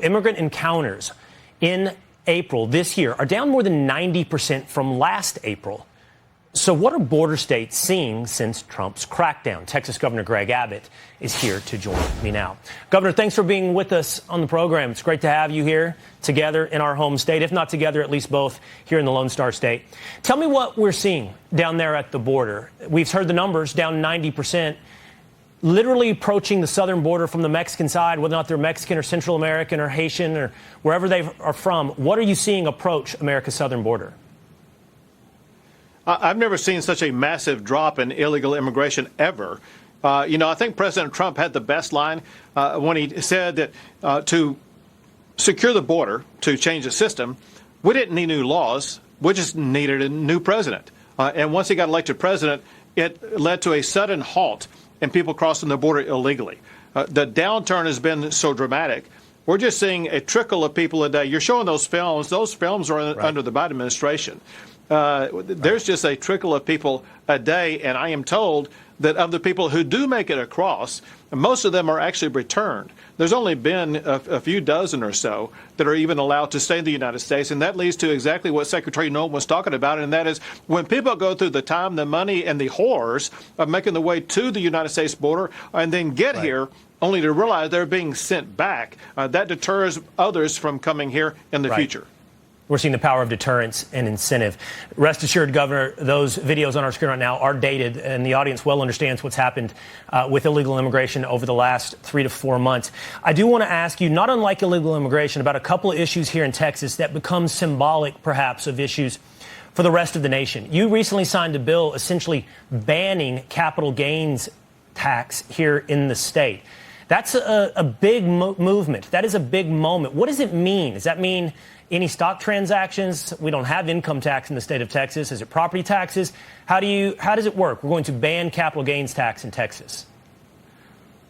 Immigrant encounters in April this year are down more than 90% from last April. So what are border states seeing since Trump's crackdown? Texas Governor Greg Abbott is here to join me now. Governor, thanks for being with us on the program. It's great to have you here together in our home state, if not together, at least both here in the Lone Star State. Tell me what we're seeing down there at the border. We've heard the numbers, down 90%, literally approaching the southern border from the Mexican side, whether or not they're Mexican or Central American or Haitian or wherever they are from. What are you seeing approach America's southern border? I've never seen such a massive drop in illegal immigration ever. I think President Trump had the best line when he said that to secure the border, to change the system, we didn't need new laws. We just needed a new president. And once he got elected president, it led to a sudden halt in people crossing the border illegally. The downturn has been so dramatic. We're just seeing a trickle of people a day. You're showing those films. Those films are under the Biden administration. There's just a trickle of people a day, and I am told that of the people who do make it across, most of them are actually returned. There's only been a few dozen or so that are even allowed to stay in the United States, and that leads to exactly what Secretary Nolan was talking about, and that is when people go through the time, the money, and the horrors of making the way to the United States border and then get here only to realize they're being sent back, that deters others from coming here in the future. We're seeing the power of deterrence and incentive. Rest assured, Governor, those videos on our screen right now are dated, and the audience well understands what's happened with illegal immigration over the last 3 to 4 months. I do want to ask you, not unlike illegal immigration, about a couple of issues here in Texas that become symbolic, perhaps, of issues for the rest of the nation. You recently signed a bill essentially banning capital gains tax here in the state. That's a big movement. That is a big moment. What does it mean? Does that mean any stock transactions? We don't have income tax in the state of Texas. Is it property taxes? How does it work? We're going to ban capital gains tax in Texas.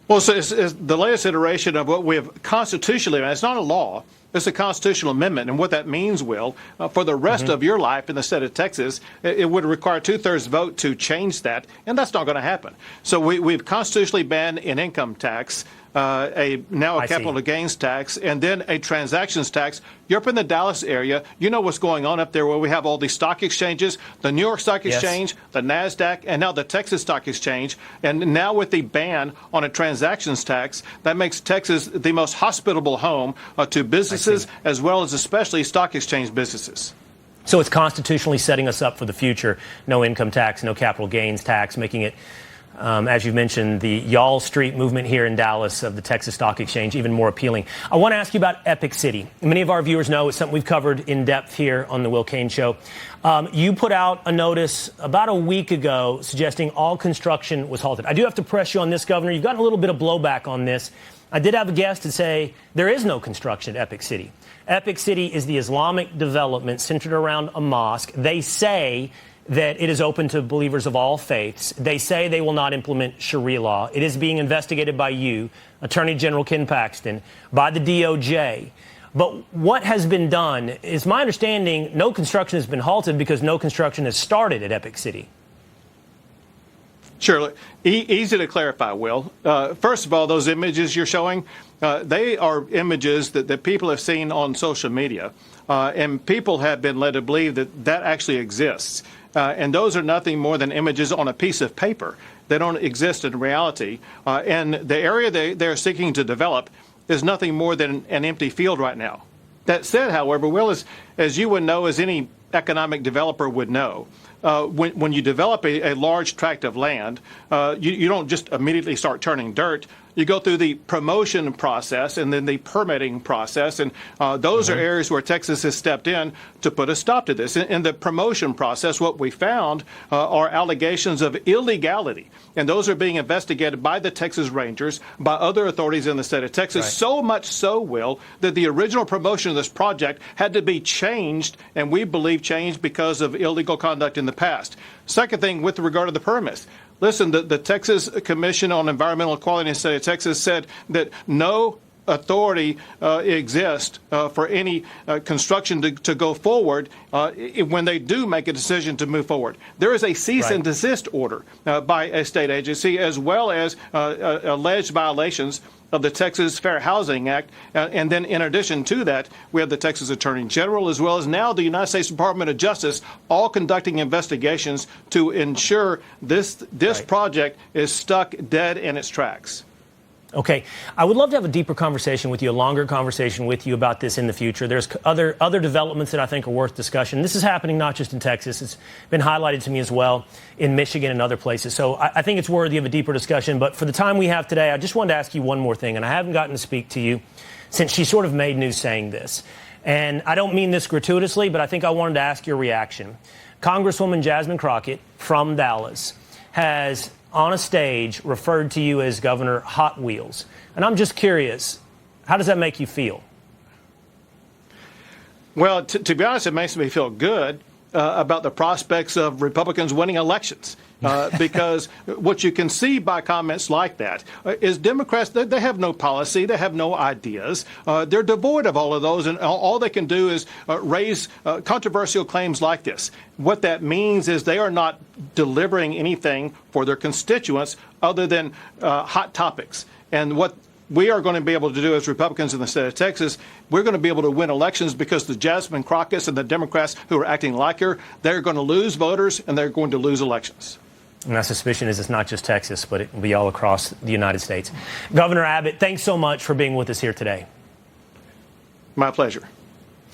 Well, so it's the latest iteration of what we have constitutionally, and it's not a law, it's a constitutional amendment. And what that means, Will, for the rest of your life in the state of Texas, it would require a 2/3 vote to change that, and that's not going to happen. So we've constitutionally banned an income tax, a capital gains tax, and then a transactions tax. You're up in the Dallas area. You know what's going on up there where we have all these stock exchanges, the New York Stock Exchange, the NASDAQ, and now the Texas Stock Exchange. And now with the ban on a transactions tax, that makes Texas the most hospitable home to businesses as well as especially stock exchange businesses. So it's constitutionally setting us up for the future. No income tax, no capital gains tax, making it, as you mentioned, the Y'all Street movement here in Dallas of the Texas Stock Exchange even more appealing. I want to ask you about Epic City. Many of our viewers know it's something we've covered in depth here on the Will Cain Show. You put out a notice about a week ago suggesting all construction was halted. I do have to press you on this, Governor. You've gotten a little bit of blowback on this. I did have a guest to say there is no construction at Epic City. Epic City is the Islamic development centered around a mosque. They say that it is open to believers of all faiths. They say they will not implement Sharia law. It is being investigated by you, Attorney General Ken Paxton, by the DOJ. But what has been done is, my understanding, no construction has been halted because no construction has started at Epic City. Sure. Easy to clarify, Will. First of all, those images you're showing, they are images that people have seen on social media, and people have been led to believe that that actually exists. And those are nothing more than images on a piece of paper. They don't exist in reality. And the area they're seeking to develop is nothing more than an empty field right now. That said, however, Will, as you would know, as any economic developer would know, when you develop a large tract of land, you don't just immediately start turning dirt. You go through the promotion process and then the permitting process, and those are areas where Texas has stepped in to put a stop to this. In the promotion process, what we found are allegations of illegality, and those are being investigated by the Texas Rangers, by other authorities in the state of Texas, so much so, Will, that the original promotion of this project had to be changed, and we believe changed because of illegal conduct in the past. Second thing, with regard to the permits, listen, the Texas Commission on Environmental Quality in the state of Texas said that no authority exist for any construction to go forward when they do make a decision to move forward. There is a cease and desist order by a state agency, as well as alleged violations of the Texas Fair Housing Act. And then in addition to that, we have the Texas Attorney General, as well as now the United States Department of Justice, all conducting investigations to ensure this project is stuck dead in its tracks. Okay. I would love to have a deeper conversation with you, a longer conversation with you about this in the future. There's other developments that I think are worth discussion. This is happening not just in Texas. It's been highlighted to me as well in Michigan and other places. So I think it's worthy of a deeper discussion. But for the time we have today, I just wanted to ask you one more thing. And I haven't gotten to speak to you since she sort of made news saying this. And I don't mean this gratuitously, but I think I wanted to ask your reaction. Congresswoman Jasmine Crockett from Dallas has on a stage referred to you as Governor Hot Wheels. And I'm just curious, how does that make you feel? Well, to be honest, it makes me feel good about the prospects of Republicans winning elections. Because what you can see by comments like that is Democrats, they have no policy, they have no ideas. They're devoid of all of those, and all they can do is raise controversial claims like this. What that means is they are not delivering anything for their constituents other than hot topics. And what we are going to be able to do as Republicans in the state of Texas, we're going to be able to win elections because the Jasmine Crockett's and the Democrats who are acting like her, they're going to lose voters and they're going to lose elections. And my suspicion is it's not just Texas, but it will be all across the United States. Governor Abbott, thanks so much for being with us here today. My pleasure.